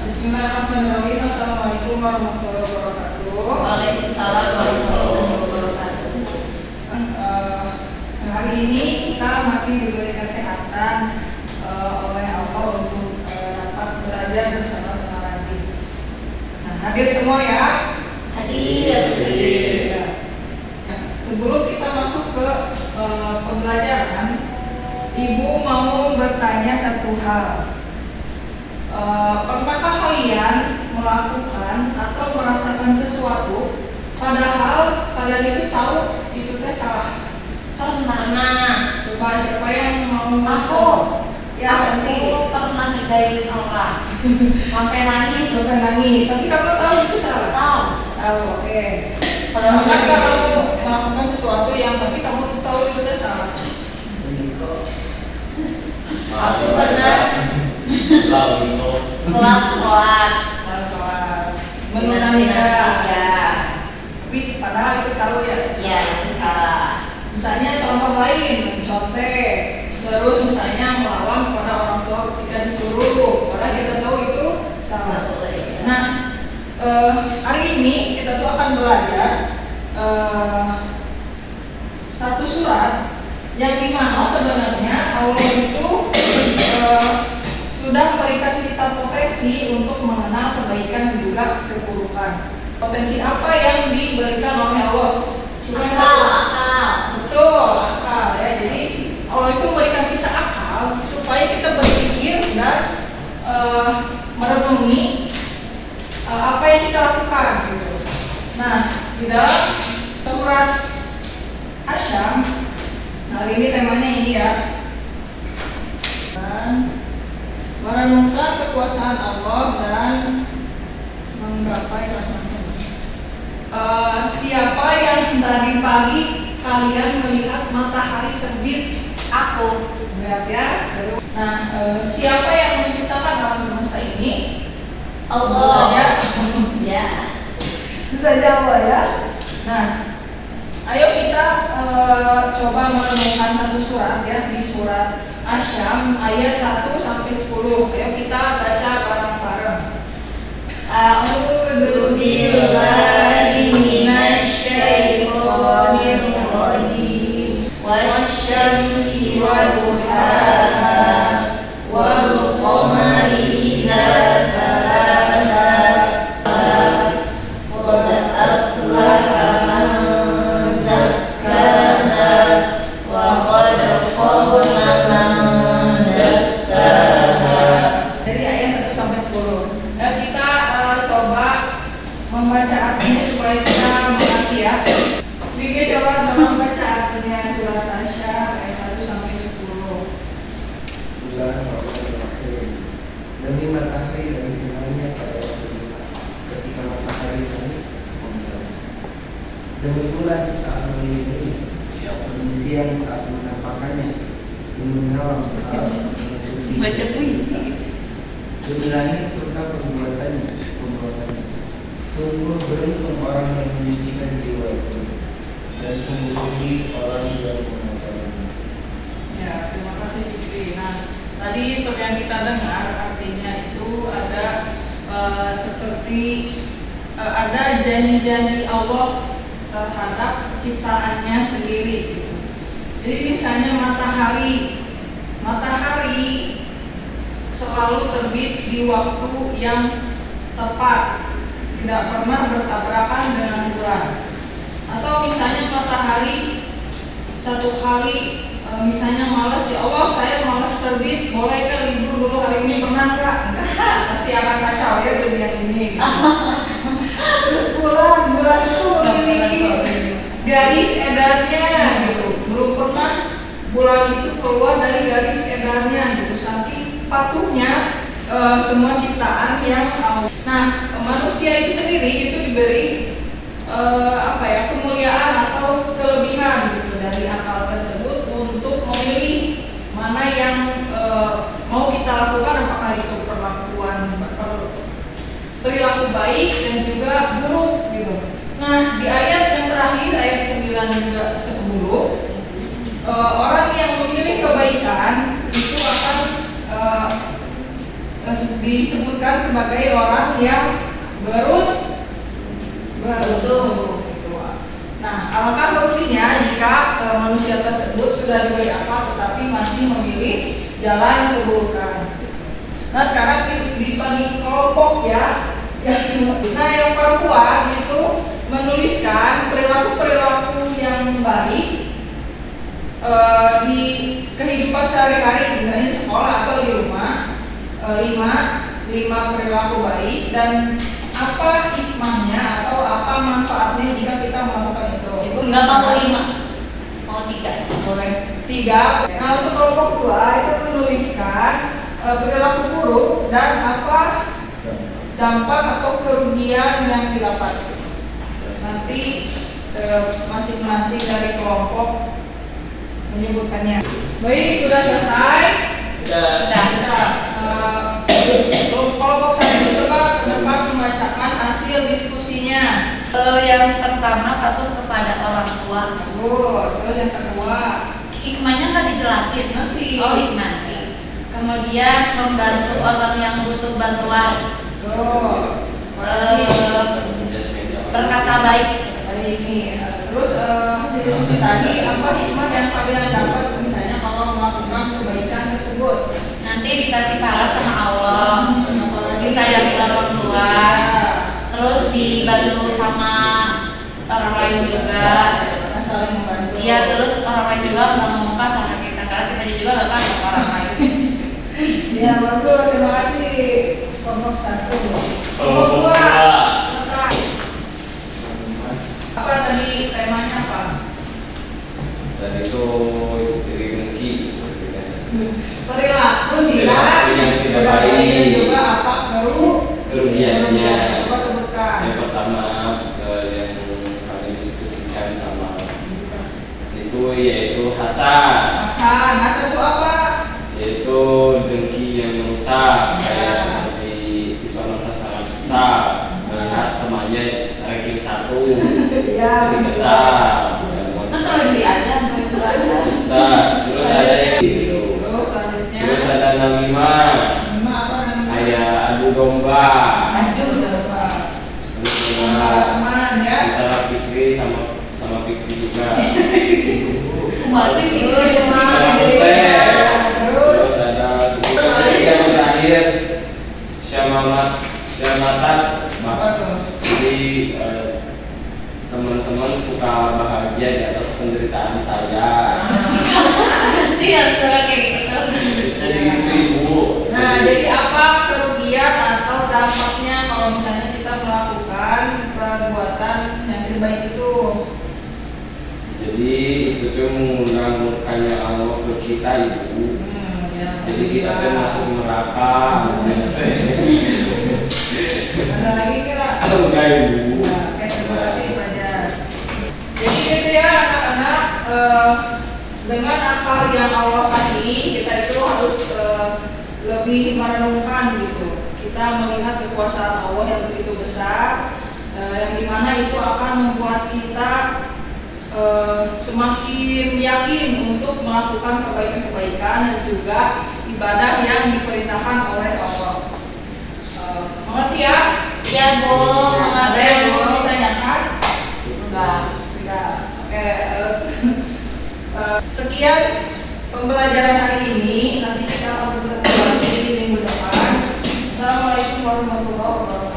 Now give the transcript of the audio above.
Bismillahirrahmanirrahim. Assalamualaikum warahmatullahi wabarakatuh. Waalaikumsalam warahmatullahi wabarakatuh. Hari ini kita masih diberi kesehatan oleh Allah untuk dapat belajar bersama-sama lagi. Nah, hadir semua ya? Hadir. Sebelum kita masuk ke pembelajaran, Ibu mau bertanya satu hal. Pernahkah kalian melakukan atau merasakan sesuatu padahal kalian itu tahu itu teh salah? Pernah. Coba siapa yang mau Aku. masuk? Ya, Santi. Aku pernah ngejailin orang sampai nangis. Sampai nangis. Tapi kamu tahu itu salah? Tahu. Tahu, oke. Pernah Pernahkah ngejailin. kamu melakukan sesuatu yang tapi kamu tuh tahu itu teh salah? Aku pernah telat sholat. Dalam sholat, Menunda-nunda. menunda-nunda. Tapi padahal itu tahu ya. Ya, itu salah. Misalnya contoh lain, contek, terus misalnya melawan kepada orang tua ketika disuruh, padahal kita tahu itu salah. Nah, hari ini kita tuh akan belajar satu surat yang dimana sebenarnya Allah itu sudah memberikan kita potensi untuk mengenal kebaikan juga keburukan. Potensi apa yang diberikan oleh Allah? Akal. Betul, akal ya. Jadi Allah itu memberikan kita akal supaya kita berpikir dan merenungi apa yang kita lakukan gitu. Nah, di dalam surat Asyam, hari ini temanya ini ya. Dan merenungkan kekuasaan Allah dan menggapai rahmat. Siapa yang tadi pagi kalian melihat matahari terbit? Aku. Lihat ya. Nah, siapa yang menciptakan alam semesta ini? Allah. Tentu saja. Ya. Tentu saja Allah ya. Nah, ayo kita coba merenungkan satu surat ya, di surat Asyam ayat 1 sampai 10. Ayo kita baca bareng-bareng. A'udzu billahi minasy syaithanir rajim. Wasyamsi waduhaha wal qamari idza talaha qad aflaha man zakkaha wa qad khaba man dassaha. Dari ayat 1 sampai 10. Dan kita coba membaca artinya supaya kita mengerti ya. Vicky coba membaca artinya surat Asyam ayat 1 sampai 10. Bismillahirrahmanirrahim. Demi matahari dan sinarnya pada waktu duha, ketika matahari naik membelah. Demi bulan saat menyinari, demi siang saat menampakkannya, demi malam saat menutupi. Baca puisi. Demi langit serta pembuatannya. Sungguh beruntung orang yang menyucikan jiwa itu, dan sungguh rugi orang yang mengatakannya. Ya, terima kasih Fikri. Nah, tadi seperti yang kita dengar artinya itu ada seperti ada janji-janji Allah terhadap ciptaannya sendiri gitu. Jadi misalnya matahari selalu terbit di waktu yang tepat, tidak pernah bertabrakan dengan bulan. Atau misalnya matahari satu kali misalnya malas, ya Allah saya malas terbit, boleh kan libur dulu hari ini, pernah nggak? Pasti akan kacau ya dunia ini gitu. Terus bulan itu memiliki garis edarnya gitu, belum pernah bulan itu keluar dari garis edarnya gitu, saking patuhnya semua ciptaan yang Allah. Nah, manusia itu sendiri itu diberi kemuliaan atau kelebihan gitu dari akal tersebut untuk memilih mana yang mau kita lakukan, apakah itu perilaku baik dan juga buruk gitu. Nah, di ayat yang terakhir ayat 9 juga 10, orang yang memilih kebaikan itu akan disebutkan sebagai orang yang beruntung. Nah, alangkah beruntuknya jika manusia tersebut sudah diberi apa tetapi masih memilih jalan keburukan. Nah, sekarang dibagi kelompok ya. Nah, yang perempuan itu menuliskan perilaku-perilaku yang baik di kehidupan sehari-hari, misalnya di sekolah atau di rumah. lima perilaku baik dan apa hikmahnya atau apa manfaatnya jika kita melakukan itu. Enggak mau 5, mau 3. Boleh 3. Nah, untuk kelompok 2 itu menuliskan perilaku buruk dan apa dampak atau kerugian yang didapat. Nanti masing-masing dari kelompok menyebutkannya. Baik, sudah selesai. Sudah. Kelompok saya coba ke depan membacakan hasil diskusinya. Yang pertama, patuh kepada orang tua. Terus yang kedua, Hikmahnya nggak dijelasin. Nanti. Oh, hikmah. Kemudian membantu orang yang butuh bantuan. Berkata baik. Ini. Terus hasil diskusi tadi apa hikmah yang kalian dapat misalnya kalau melakukan kebaikan tersebut? Nanti dikasih pahala sama Allah, disayangi orang tua, terus dibantu sama orang lain juga. Saling membantu. Iya, terus orang lain juga nggak ngomongkan sama kita karena kita juga nggak kan sama orang lain. Ya, bagus. Terima kasih. Kelompok 1. Kelompok 2. Apa tadi temanya apa? Dan itu diri dengki. Perilaku jika yang tidak baik. juga apa Kerugiannya. Coba sebutkan. Yang pertama yang kami diskusikan sama itu yaitu hasad. Hasad itu apa? Yaitu dengki yang merusak, kayak seperti siswa sangat besar melihat temannya ranking 1 Ya, besar. Terus aja. Nah, terus ada yang gitu. Terus selanjutnya. Terus ada namimah, Apa namanya? kayak adu domba. Teman ya. Antara Fikri sama Fikri juga. Masih sih Terus ada yang terakhir syamatan. Apa tuh? Jadi teman-teman suka bahagia di atas penderitaan saya. sih yang suka kayak gitu. Jadi gitu Ibu. Nah, jadi apa kerugian atau dampaknya kalau misalnya kita melakukan perbuatan yang tidak baik itu? Jadi itu tuh mengundang murkanya Allah ke kita Ibu. Ya, Jadi kita tuh masuk neraka. Ada lagi kira? Enggak Ibu. Oke, terima kasih Fajar. Jadi gitu ya anak-anak, dengan apa yang Allah kasih kita itu harus lebih merenungkan gitu. Kita melihat kekuasaan Allah yang begitu besar, yang dimana itu akan membuat kita semakin yakin untuk melakukan kebaikan-kebaikan dan juga ibadah yang diperintahkan oleh Allah. Mengerti ya? Ya Bu, Ada yang mau ditanyakan? Enggak. Tidak. Oke. Sekian pembelajaran hari ini. Nanti kita akan bertemu lagi di minggu depan. Assalamualaikum warahmatullahi wabarakatuh.